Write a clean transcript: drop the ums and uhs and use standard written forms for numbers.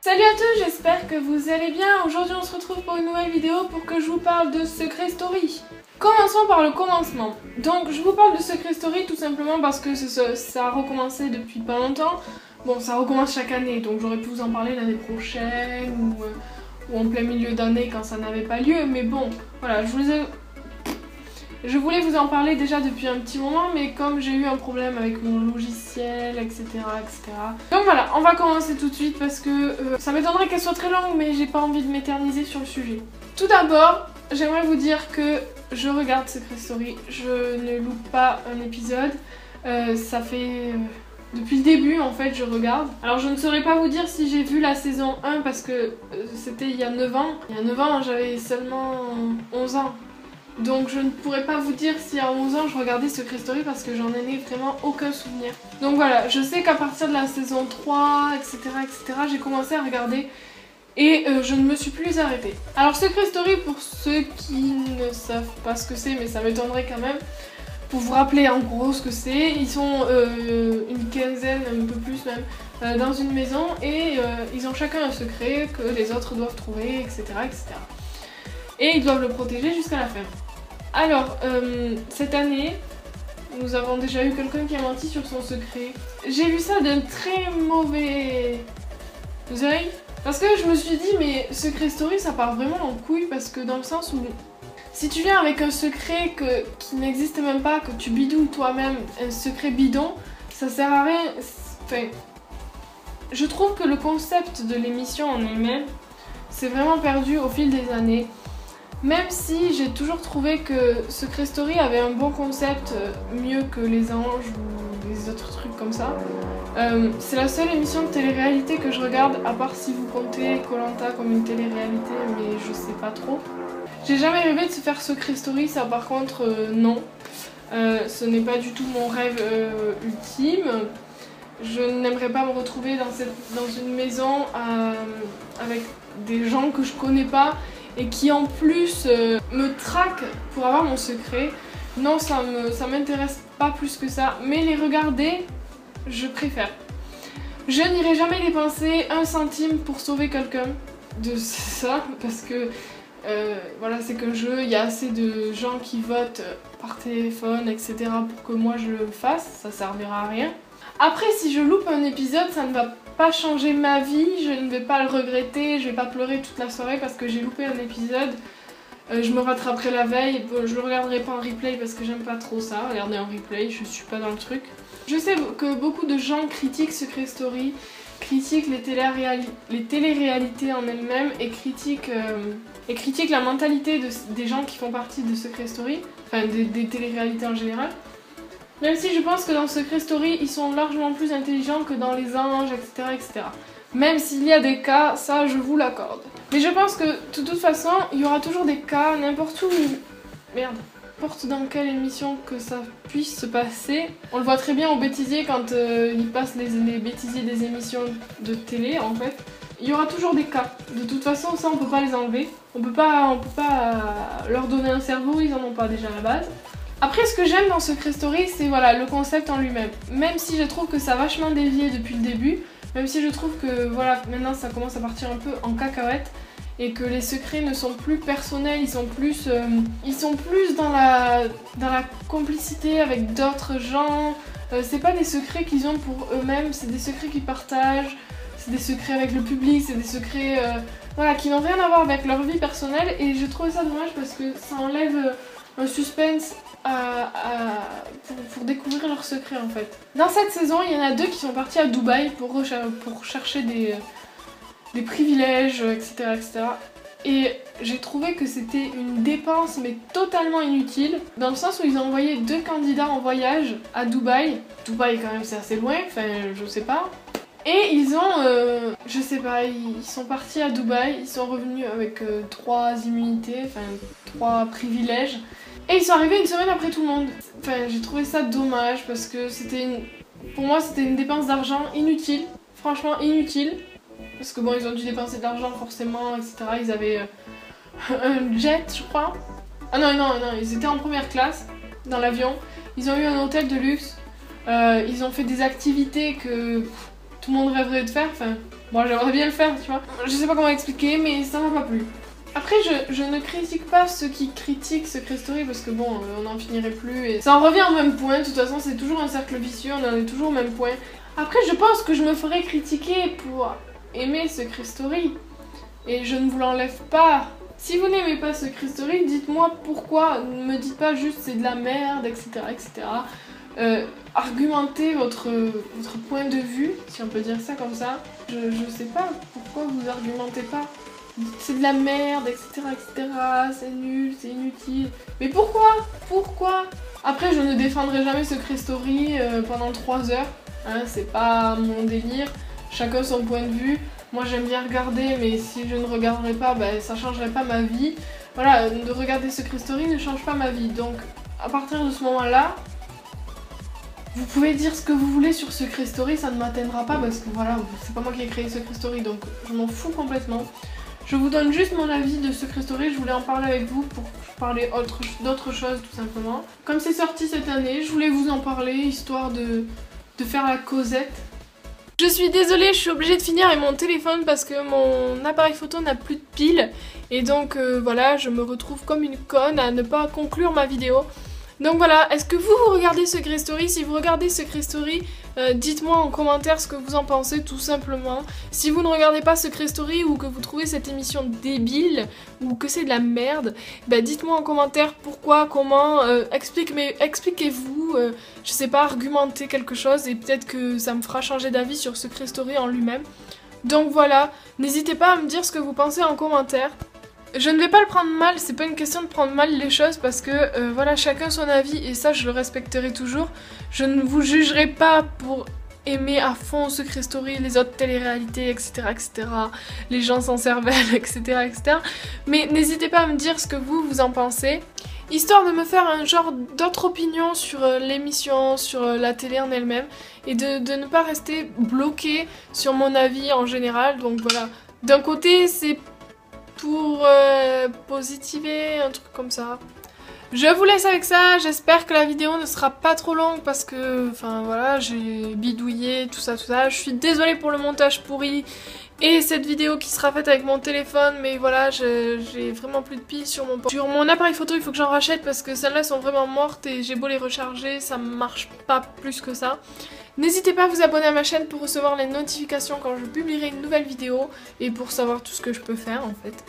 Salut à tous, j'espère que vous allez bien. Aujourd'hui on se retrouve pour une nouvelle vidéo pour que je vous parle de Secret Story. Commençons par le commencement. Donc je vous parle de Secret Story tout simplement parce que ça a recommencé depuis pas longtemps. Bon, ça recommence chaque année, donc j'aurais pu vous en parler l'année prochaine ou en plein milieu d'année quand ça n'avait pas lieu. Mais bon, voilà, je voulais vous en parler déjà depuis un petit moment, mais comme j'ai eu un problème avec mon logiciel, etc. Donc voilà, on va commencer tout de suite parce que ça m'étonnerait qu'elle soit très longue, mais j'ai pas envie de m'éterniser sur le sujet. Tout d'abord, j'aimerais vous dire que je regarde Secret Story, je ne loupe pas un épisode, ça fait... depuis le début en fait je regarde. Alors je ne saurais pas vous dire si j'ai vu la saison 1 parce que c'était il y a 9 ans. Il y a 9 ans j'avais seulement 11 ans. Donc je ne pourrais pas vous dire si à 11 ans je regardais Secret Story parce que j'en ai vraiment aucun souvenir. Donc voilà, je sais qu'à partir de la saison 3, etc. j'ai commencé à regarder et je ne me suis plus arrêtée. Alors Secret Story, pour ceux qui ne savent pas ce que c'est, mais ça m'étonnerait quand même, pour vous rappeler en gros ce que c'est, ils sont une quinzaine, un peu plus même, dans une maison et ils ont chacun un secret que les autres doivent trouver, etc. Et ils doivent le protéger jusqu'à la fin. Alors, cette année, nous avons déjà eu quelqu'un qui a menti sur son secret. J'ai vu ça d'un très mauvais œil, parce que je me suis dit, mais Secret Story, ça part vraiment en couille, parce que dans le sens où si tu viens avec un secret qui n'existe même pas, que tu bidouilles toi-même, un secret bidon, ça sert à rien. Enfin, je trouve que le concept de l'émission en elle-même s'est vraiment perdu au fil des années. Même si j'ai toujours trouvé que Secret Story avait un bon concept, mieux que Les Anges ou les autres trucs comme ça. C'est la seule émission de télé-réalité que je regarde, à part si vous comptez Koh-Lanta comme une télé-réalité, mais je sais pas trop. J'ai jamais rêvé de se faire Secret Story, ça par contre non. Ce n'est pas du tout mon rêve ultime. Je n'aimerais pas me retrouver dans une maison avec des gens que je connais pas et qui en plus me traquent pour avoir mon secret. Non, ça m'intéresse pas plus que ça, mais les regarder, je préfère. Je n'irai jamais dépenser 1 centime pour sauver quelqu'un de ça, parce que voilà, c'est qu'un jeu, il y a assez de gens qui votent par téléphone, etc. pour que moi je le fasse, ça servira à rien. Après, si je loupe un épisode, ça ne va pas changer ma vie, je ne vais pas le regretter, je vais pas pleurer toute la soirée parce que j'ai loupé un épisode. Je me rattraperai la veille, je le regarderai pas en replay parce que j'aime pas trop ça, regarder en replay, je suis pas dans le truc. Je sais que beaucoup de gens critiquent Secret Story, critiquent les télé-réalités en elles-mêmes et critiquent la mentalité des gens qui font partie de Secret Story, enfin des télé-réalités en général. Même si je pense que dans Secret Story, ils sont largement plus intelligents que dans Les Anges, etc. Même s'il y a des cas, ça je vous l'accorde. Mais je pense que de toute façon, il y aura toujours des cas, n'importe où, n'importe dans quelle émission que ça puisse se passer. On le voit très bien au bêtisier quand ils passent les bêtisiers des émissions de télé en fait. Il y aura toujours des cas. De toute façon, ça on peut pas les enlever. On peut pas leur donner un cerveau, ils en ont pas déjà à la base. Après, ce que j'aime dans Secret Story, c'est voilà, le concept en lui-même. Même si je trouve que ça a vachement dévié depuis le début, même si je trouve que voilà, maintenant ça commence à partir un peu en cacahuète et que les secrets ne sont plus personnels, ils sont plus dans la complicité avec d'autres gens. C'est pas des secrets qu'ils ont pour eux-mêmes, c'est des secrets qu'ils partagent, c'est des secrets avec le public, c'est des secrets voilà, qui n'ont rien à voir avec leur vie personnelle et je trouve ça dommage parce que ça enlève un suspense pour découvrir leurs secrets en fait. Dans cette saison, il y en a 2 qui sont partis à Dubaï pour chercher des privilèges, etc. Et j'ai trouvé que c'était une dépense mais totalement inutile, dans le sens où ils ont envoyé 2 candidats en voyage à Dubaï. Dubaï quand même c'est assez loin, enfin je sais pas. Et ils ont, je sais pas, ils sont partis à Dubaï, ils sont revenus avec 3 immunités, enfin 3 privilèges. Et ils sont arrivés une semaine après tout le monde. Enfin, j'ai trouvé ça dommage parce que pour moi c'était une dépense d'argent inutile, franchement inutile. Parce que bon, ils ont dû dépenser de l'argent forcément, etc. Ils avaient un jet, je crois. Ah non, ils étaient en première classe dans l'avion. Ils ont eu un hôtel de luxe. Ils ont fait des activités que tout le monde rêverait de faire. Enfin, Moi j'aimerais bien le faire, tu vois. Je sais pas comment expliquer, mais ça m'a pas plu. Après, je ne critique pas ceux qui critiquent Secret Story parce que bon, on n'en finirait plus et ça en revient au même point. De toute façon, c'est toujours un cercle vicieux, on en est toujours au même point. Après, je pense que je me ferais critiquer pour aimer Secret Story et je ne vous l'enlève pas. Si vous n'aimez pas Secret Story, dites-moi pourquoi. Ne me dites pas juste c'est de la merde, etc. etc. Argumentez votre point de vue, si on peut dire ça comme ça. Je sais pas pourquoi vous argumentez pas. C'est de la merde, etc. etc. C'est nul, c'est inutile. Mais pourquoi? Pourquoi? Après, je ne défendrai jamais Secret Story pendant 3 heures. Hein, c'est pas mon délire. Chacun son point de vue. Moi, j'aime bien regarder, mais si je ne regarderais pas, ben, ça changerait pas ma vie. Voilà, de regarder Secret Story ne change pas ma vie. Donc, à partir de ce moment-là, vous pouvez dire ce que vous voulez sur Secret Story, ça ne m'atteindra pas parce que voilà, c'est pas moi qui ai créé Secret Story, donc je m'en fous complètement. Je vous donne juste mon avis de Secret Story, je voulais en parler avec vous pour parler d'autres choses tout simplement. Comme c'est sorti cette année, je voulais vous en parler, histoire de faire la causette. Je suis désolée, je suis obligée de finir avec mon téléphone parce que mon appareil photo n'a plus de piles. Et donc voilà, je me retrouve comme une conne à ne pas conclure ma vidéo. Donc voilà, est-ce que vous regardez Secret Story? Si vous regardez Secret Story, dites-moi en commentaire ce que vous en pensez tout simplement. Si vous ne regardez pas Secret Story ou que vous trouvez cette émission débile ou que c'est de la merde, bah dites-moi en commentaire pourquoi, comment, expliquez-vous, je sais pas, argumentez quelque chose et peut-être que ça me fera changer d'avis sur Secret Story en lui-même. Donc voilà, n'hésitez pas à me dire ce que vous pensez en commentaire. Je ne vais pas le prendre mal, c'est pas une question de prendre mal les choses parce que voilà, chacun son avis et ça je le respecterai toujours. Je ne vous jugerai pas pour aimer à fond Secret Story, les autres téléréalités, etc. etc. les gens sans cervelle, etc. etc. Mais n'hésitez pas à me dire ce que vous en pensez. Histoire de me faire un genre d'autre opinion sur l'émission, sur la télé en elle-même et de ne pas rester bloqué sur mon avis en général. Donc voilà, d'un côté c'est pour positiver, un truc comme ça. Je vous laisse avec ça, j'espère que la vidéo ne sera pas trop longue parce que, enfin voilà, j'ai bidouillé, tout ça, je suis désolée pour le montage pourri et cette vidéo qui sera faite avec mon téléphone, mais voilà, j'ai vraiment plus de piles sur mon appareil photo, il faut que j'en rachète parce que celles-là sont vraiment mortes et j'ai beau les recharger, ça marche pas plus que ça. N'hésitez pas à vous abonner à ma chaîne pour recevoir les notifications quand je publierai une nouvelle vidéo et pour savoir tout ce que je peux faire en fait.